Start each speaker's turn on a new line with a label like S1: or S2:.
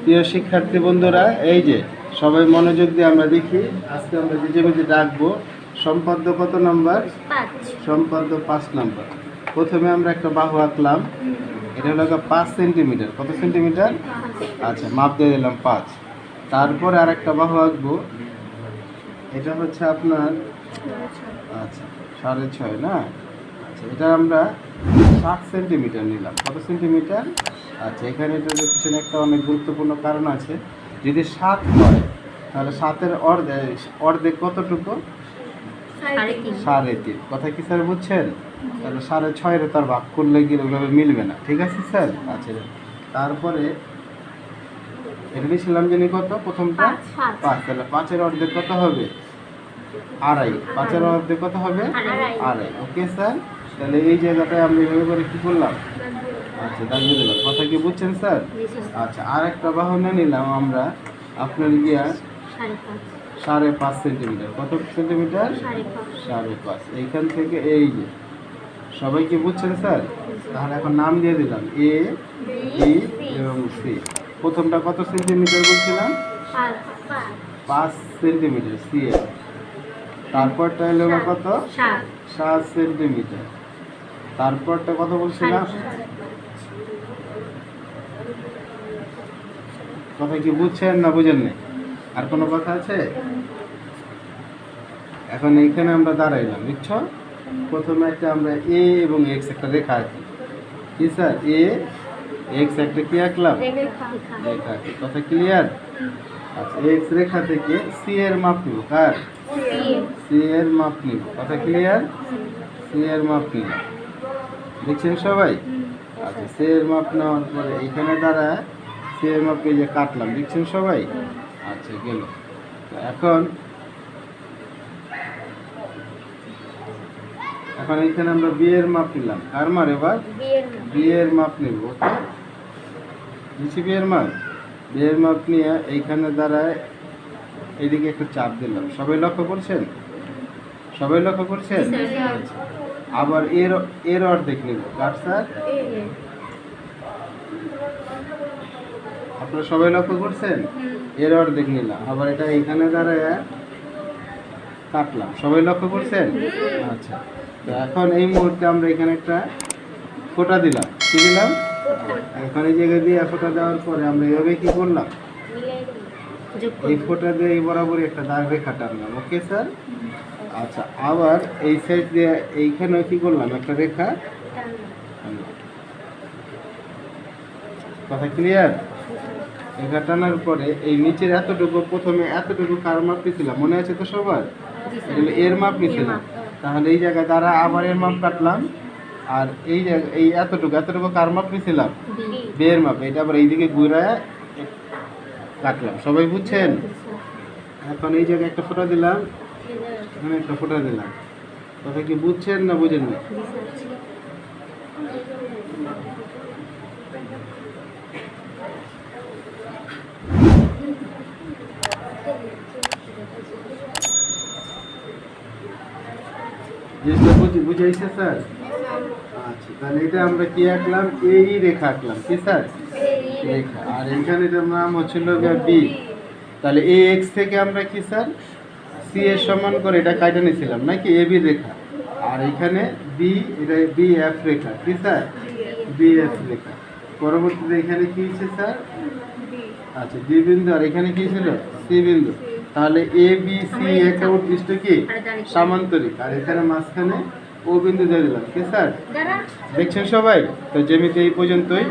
S1: প্রিয় শিক্ষার্থী বন্ধুরা, এই যে সবাই মনোযোগ দিয়ে আমরা দেখি। আজকে আমরা যে জ্যামিতি রাখবো, সম্পাদ্য কত নম্বর? সম্পাদ্য 5 নম্বর। প্রথমে আমরা একটা বাহু আঁকলাম, এটা হলো 5 সেন্টিমিটার। কত সেন্টিমিটার? আচ্ছা, মাপ দিয়ে দিলাম 5। তারপরে আর একটা বাহু আঁকবো, এটা হচ্ছে আপনার আচ্ছা 6.5 না। আচ্ছা, এটা আমরা 7 সেন্টিমিটার নিলাম। কত সেন্টিমিটার? আচ্ছা, এখানে এটা পিছনে একটা অনেক গুরুত্বপূর্ণ কারণ আছে। যদি 7 হয় তাহলে 7-এর অর্ধেক কতটুকু? 3.5। কথা কি স্যার বুঝছেন? তাহলে 6.5-এর তার ভাগ করলে গিয়ে ওইভাবে মিলবে না। ঠিক আছে স্যার? আচ্ছা, তারপরে এটা নিয়েছিলাম জানি কত? প্রথমটা 5। তাহলে 5-এর অর্ধেক কত হবে? 2.5। 5-এর অর্ধেক কত হবে? 2.5। ওকে স্যার, তাহলে এই জায়গাটায় আমরা এভাবে করে কি করলাম? আচ্ছা, দাগিয়ে দিলাম। কথা কি বুঝছেন স্যার? আচ্ছা, আর একটা বাহুনা নিলাম আমরা আপনার গিয়া 5.5 সেন্টিমিটার। কত সেন্টিমিটার? 5.5। এইখান থেকে এই যে সবাই কি বুঝছেন স্যার? তাহলে এখন নাম দিয়ে দিলাম এ, বি এবং সি। প্রথমটা কত সেন্টিমিটার বলছিলাম? 5 সেন্টিমিটার সি এর। তারপরটা হলো কত? 7 সেন্টিমিটার। তারপরটা কত বলছিলাম? কথা কি বুঝছেন না বুঝেন না? আর কোনো কথা আছে? এখন এইখানে আমরা দাঁড়াইলাম, বুঝছো? প্রথমে একটা আমরা এ এবং এক্স একটা রেখা আঁকি। কি স্যার? এ এক্স একটা কি আঁকলাম? রেখা আঁকি। কথা ক্লিয়ার? আচ্ছা, এক্স রেখা থেকে সি এর মাপ নিব। কার? সি এর মাপ নিব। কথা ক্লিয়ার? সি এর মাপ নিলাম। দেখছেন সবাই? আচ্ছা, সি এর মাপ নেওয়ার পরে এইখানে দাঁড়ায় সি এর মাপকে যে কাটলাম। দেখছেন সবাই? আচ্ছা, গেল। এখন এইখানে আমরা বি এর মাপ নিলাম। কার মাপ? এবার বি এর মাপ নিব। ওকে, নিচ্ছি বি এর মাপ। বি এর মাপ নিয়ে এইখানে দাঁড়ায় এইদিকে একটু চাপ দিলাম। সবাই লক্ষ্য করছেন? সবাই লক্ষ্য করছেন? আবার এর অর্ধেক নিব। কার স্যার? আপনারা সবাই লক্ষ্য করছেন? এর অর্ধেক নিলাম। আবার এটা এইখানে দাঁড়ায় কাটলাম। সবাই লক্ষ্য করছেন? আচ্ছা, তো এখন এই মুহূর্তে আমরা এখানে একটা ফোঁটা দিলাম। কি দিলাম? এখন এই জায়গায় দিয়ে ফোঁটা দেওয়ার পরে আমরা এভাবে কি করলাম? এই ফোঁটা দিয়ে এই বরাবরই একটা দাগ রেখা টানলাম। Okay sir? আচ্ছা, আবার এই সাইড দিয়ে এইখানে কি করলাম? একটা রেখা টানলাম। কথা ক্লিয়ার? রেখা টানার পরে এই নিচের এতটুকু, প্রথমে এতটুকু কার মাপ নিয়েছিলাম? মনে আছে তো সবার? এর মাপ নিয়েছিলাম। তাহলে এই জায়গায় দ্বারা আবার এর মাপ কাটলাম। আর এই জায়গায় এই এতটুকু কার মাপ নিয়েছিলাম? বি এর মাপ। এটা আবার এইদিকে ঘুরায় কাটলাম। সবাই বুঝছেন? এখন এই জায়গায় একটা ফোঁটা দিলাম, এখানে একটা ফোঁটা দিলাম। কথা কি বুঝছেন না বুঝেন না? জিনিসটা বুঝাইছে স্যার? আচ্ছা, তাহলে এটা আমরা কি আঁকলাম? এই রেখা আঁকলাম। কি স্যার? রেখা। আর এখানে এটার নাম হচ্ছিল বি। তাহলে এ এক্স থেকে আমরা কি স্যার? সি এর সমান করে এটা কাটা নিয়েছিলাম নাকি? এ বি রেখা। আর এখানে বি, এটা বি এফ রেখা। কি স্যার? বি এফ রেখা। পরবর্তীতে এখানে কি হচ্ছে স্যার? আচ্ছা, ডি বিন্দু। আর এখানে কি ছিল? সি বিন্দু। তাহলে এ বি সি একটা উদ্দিষ্ট কি? সামান্তরিক। আর এখানে মাঝখানে ও বিন্দু দিয়ে দিলাম। কি স্যার? দেখছেন সবাই? তো জ্যামিতি এই পর্যন্তই।